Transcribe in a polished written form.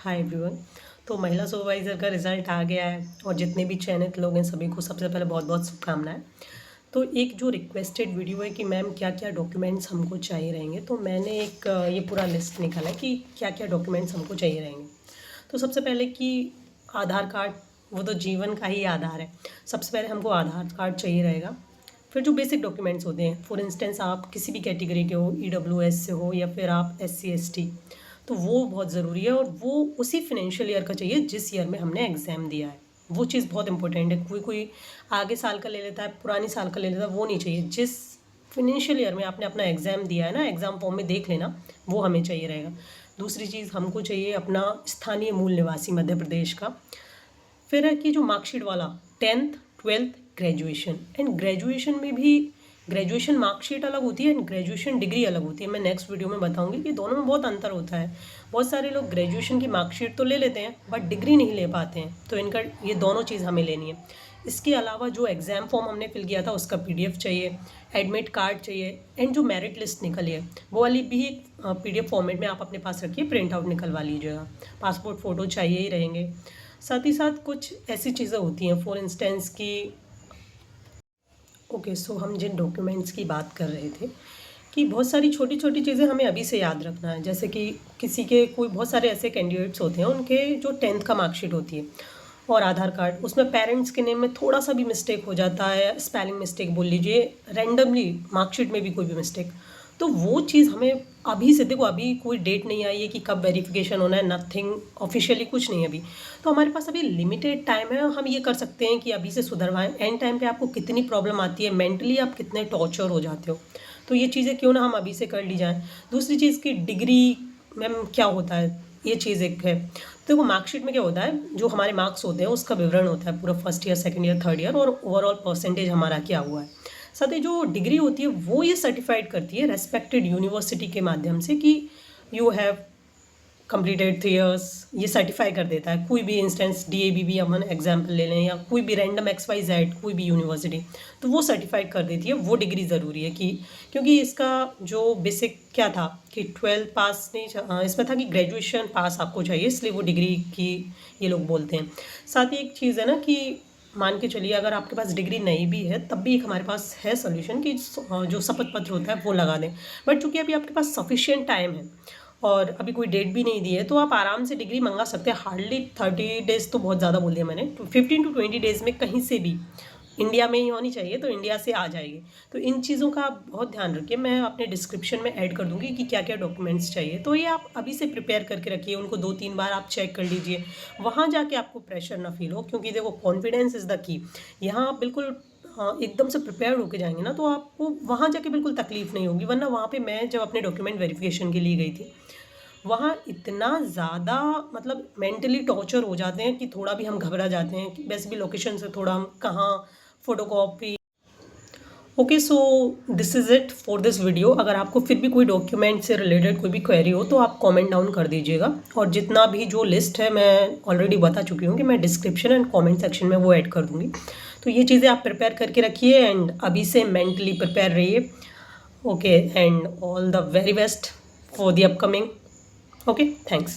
Hi everyone. तो महिला supervisor का रिज़ल्ट आ गया है और जितने भी चयनित लोग हैं सभी को सबसे पहले बहुत बहुत शुभकामनाएं। तो एक जो रिक्वेस्टेड वीडियो है कि मैम क्या क्या डॉक्यूमेंट्स हमको चाहिए रहेंगे, तो मैंने एक ये पूरा लिस्ट निकाला कि क्या क्या डॉक्यूमेंट्स हमको चाहिए रहेंगे। तो सबसे पहले कि आधार कार्ड, वो तो जीवन का ही आधार है। सबसे पहले हमको आधार कार्ड चाहिए रहेगा। फिर जो बेसिक डॉक्यूमेंट्स होते हैं, फॉर इंस्टेंस आप किसी भी कैटेगरी के हो, EWS से हो या फिर आप SC ST, तो वो बहुत ज़रूरी है और वो उसी फिनेंशियल ईयर का चाहिए जिस ईयर में हमने एग्ज़ाम दिया है। वो चीज़ बहुत इंपॉर्टेंट है। कोई कोई आगे साल का ले लेता है, पुरानी साल का ले लेता है, वो नहीं चाहिए। जिस फिनेंशियल ईयर में आपने अपना एग्ज़ाम दिया है ना, एग्ज़ाम फॉर्म में देख लेना, वो हमें चाहिए रहेगा। दूसरी चीज़ हमको चाहिए अपना स्थानीय मूल निवासी मध्य प्रदेश का। फिर है कि जो मार्कशीट वाला 10th 12th graduation, and graduation में भी ग्रेजुएशन मार्कशीट अलग होती है एंड ग्रेजुएशन डिग्री अलग होती है। मैं नेक्स्ट वीडियो में बताऊंगी कि दोनों में बहुत अंतर होता है। बहुत सारे लोग ग्रेजुएशन की मार्कशीट तो ले लेते हैं बट डिग्री नहीं ले पाते हैं, तो इनका ये दोनों चीज़ हमें लेनी है। इसके अलावा जो एग्ज़ाम फॉर्म हमने फिल किया था उसका PDF चाहिए, एडमिट कार्ड चाहिए, एंड जो मेरिट लिस्ट निकली है वो वाली भी PDF फॉर्मेट में आप अपने पास रखिए, प्रिंट आउट निकलवा लीजिएगा। पासपोर्ट फ़ोटो चाहिए ही रहेंगे। साथ ही साथ कुछ ऐसी चीज़ें होती हैं, फॉर इंस्टेंस की सो हम जिन डॉक्यूमेंट्स की बात कर रहे थे कि बहुत सारी छोटी छोटी चीज़ें हमें अभी से याद रखना है। जैसे कि किसी के कोई बहुत सारे ऐसे कैंडिडेट्स होते हैं, उनके जो 10th का मार्कशीट होती है और आधार कार्ड, उसमें पेरेंट्स के नेम में थोड़ा सा भी मिस्टेक हो जाता है, स्पेलिंग मिस्टेक बोल लीजिए, रैंडमली मार्कशीट में भी कोई भी मिस्टेक, तो वो चीज़ हमें अभी से, देखो अभी कोई डेट नहीं आई है कि कब वेरिफिकेशन होना है, नथिंग ऑफिशियली कुछ नहीं है अभी। तो हमारे पास अभी लिमिटेड टाइम है, हम ये कर सकते हैं कि अभी से सुधरवाएं। एंड टाइम पे आपको कितनी प्रॉब्लम आती है, मेंटली आप कितने टॉर्चर हो जाते हो, तो ये चीज़ें क्यों ना हम अभी से कर ली जाएँ। दूसरी चीज़ की डिग्री मैम क्या होता है, ये चीज़ एक है। तो वो मार्कशीट में क्या होता है, जो हमारे मार्क्स होते हैं उसका विवरण होता है, पूरा first year, second year, third year और ओवरऑल परसेंटेज हमारा क्या हुआ है। साथ ही जो डिग्री होती है वो ये सर्टिफाइड करती है रेस्पेक्टेड यूनिवर्सिटी के माध्यम से कि यू हैव कंप्लीटेड 3 ईयर्स, ये सर्टिफाई कर देता है। कोई भी इंस्टेंस DABB हम एग्जाम्पल ले लें, या कोई भी रैंडम XYZ कोई भी यूनिवर्सिटी, तो वो सर्टिफाइड कर देती है। वो डिग्री ज़रूरी है कि क्योंकि इसका जो बेसिक क्या था कि 12th पास नहीं, इसमें था कि ग्रेजुएशन पास आपको चाहिए, इसलिए वो डिग्री की ये लोग बोलते हैं। साथ ही एक चीज़ है ना कि मान के चलिए अगर आपके पास डिग्री नहीं भी है तब भी एक हमारे पास है सोल्यूशन कि जो शपथ पत्र होता है वो लगा दें। बट चूंकि अभी आपके पास सफिशिएंट टाइम है और अभी कोई डेट भी नहीं दी है, तो आप आराम से डिग्री मंगा सकते हैं। हार्डली 30 डेज़ तो बहुत ज़्यादा बोल दिया मैंने, 15 to 20 डेज़ में कहीं से भी, इंडिया में ही होनी चाहिए तो इंडिया से आ जाएगी। तो इन चीज़ों का आप बहुत ध्यान रखिए। मैं अपने डिस्क्रिप्शन में ऐड कर दूंगी कि क्या क्या डॉक्यूमेंट्स चाहिए, तो ये आप अभी से प्रिपेयर करके रखिए। उनको 2-3 बार आप चेक कर लीजिए, वहाँ जाके आपको प्रेशर ना फील हो, क्योंकि देखो कॉन्फिडेंस इज़ द की। यहाँ आप बिल्कुल एकदम से प्रिपेयर होके जाएंगे ना, तो आपको वहाँ जाके बिल्कुल तकलीफ नहीं होगी। वरना वहाँ पे मैं जब अपने डॉक्यूमेंट वेरिफिकेशन के लिए गई थी, वहाँ इतना ज़्यादा मतलब मेंटली टॉर्चर हो जाते हैं कि थोड़ा भी हम घबरा जाते हैं कि वैसे भी लोकेशन से थोड़ा हम कहाँ photocopy. So this is it for this video. अगर आपको फिर भी कोई डॉक्यूमेंट से रिलेटेड कोई भी क्वेरी हो तो आप कमेंट डाउन कर दीजिएगा, और जितना भी जो लिस्ट है मैं ऑलरेडी बता चुकी हूँ कि मैं डिस्क्रिप्शन एंड कमेंट सेक्शन में वो ऐड कर दूँगी। तो ये चीज़ें आप प्रिपेयर करके रखिए एंड अभी से मेंटली प्रिपेयर रहिए। And all the very best for the upcoming. Okay, thanks.